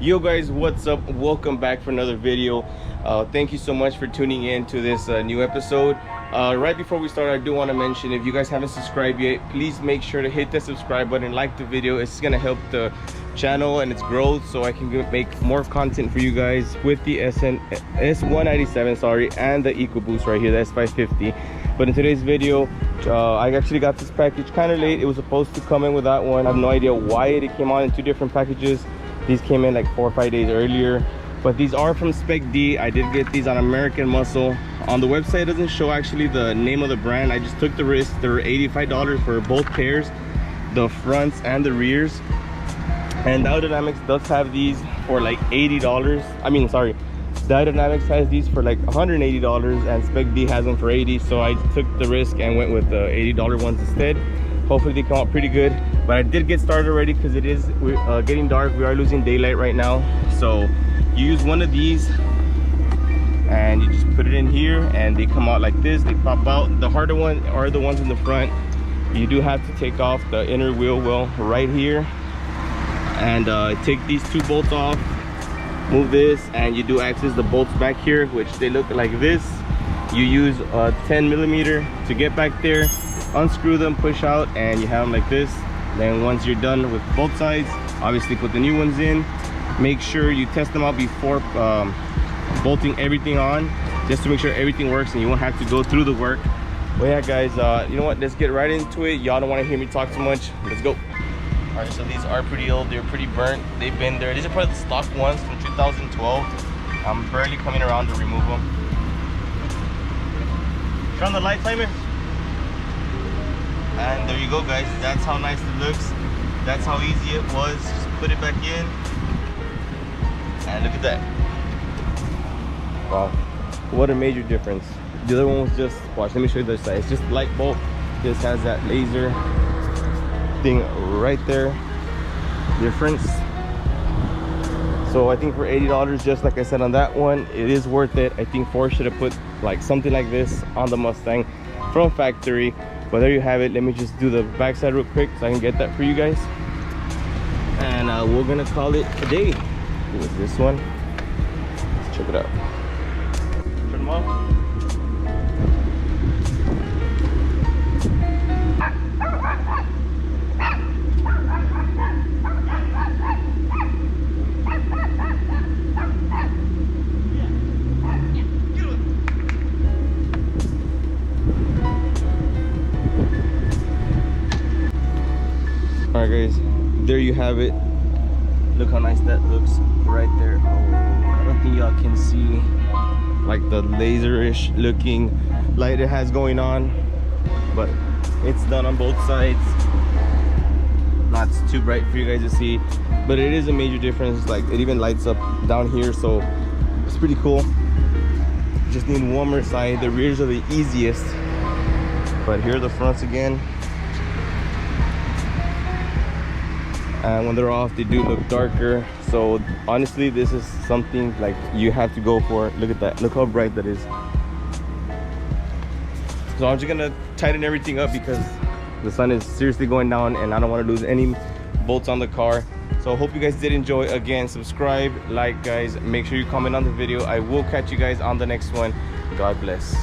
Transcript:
Yo guys, what's up? Welcome back for another video. Thank you so much for tuning in to this new episode. Right before we start, I do want to mention, if you guys haven't subscribed yet, please make sure to hit the subscribe button, like the video. It's gonna help the channel and its growth, so I can make more content for you guys with the S197, and the EcoBoost right here, the S550. But in today's video, I actually got this package kind of late. It was supposed to come in with that one. I have no idea why it came on in two different packages. These came in like 4 or 5 days earlier, but these are from Spec D. I did get these on American Muscle. On the website, it doesn't show actually the name of the brand. I just took the risk. They're $85 for both pairs, the fronts and the rears. And Dynamics does have these for like $80. I mean, sorry, Dynamics has these for like $180, and Spec D has them for $80. So I took the risk and went with the $80 ones instead. Hopefully they come out pretty good. But I did get started already because it is getting dark. We are losing daylight right now. So you use one of these and you just put it in here, and they come out like this. They pop out. The harder one are the ones in the front. You do have to take off the inner wheel well right here, and take these two bolts off, move this, and you do access the bolts back here, which they look like this. You use a 10mm to get back there, unscrew them, push out, and you have them like this. Then once you're done with both sides, obviously put the new ones in. Make sure you test them out before bolting everything on, just to make sure everything works and you won't have to go through the work. Well, yeah guys, you know what, let's get right into it. Y'all don't want to hear me talk too much. Let's go. All right, so these are pretty old. They're pretty burnt. They've been there. These are probably the stock ones from 2012. I'm barely coming around to remove them. Turn on the light, timer. And there you go guys, that's how nice it looks. That's how easy it was. Just put it back in, and look at that. Wow, what a major difference. The other one was just, watch, let me show you the other side. It's just light bulb. This has that laser thing right there. Difference. So I think for $80, just like I said on that one, it is worth it. I think Ford should have put like something like this on the Mustang from factory. But there you have it. Let me just do the backside real quick so I can get that for you guys, and we're gonna call it a day with this one. Let's check it out. Turn them off. Alright guys, there you have it. Look how nice that looks right there. Oh, I don't think y'all can see like the laser-ish looking light it has going on, but it's done on both sides. Not too bright for you guys to see, but it is a major difference. Like, it even lights up down here, so it's pretty cool. Just need one more side. The rears are the easiest, but here are the fronts again. And when they're off, they do look darker. So honestly, this is something like you have to go for. Look at that, look how bright that is. So I'm just gonna tighten everything up because the sun is seriously going down and I don't want to lose any bolts on the car. So I hope you guys did enjoy. Again, subscribe, like guys, make sure you comment on the video. I will catch you guys on the next one. God bless.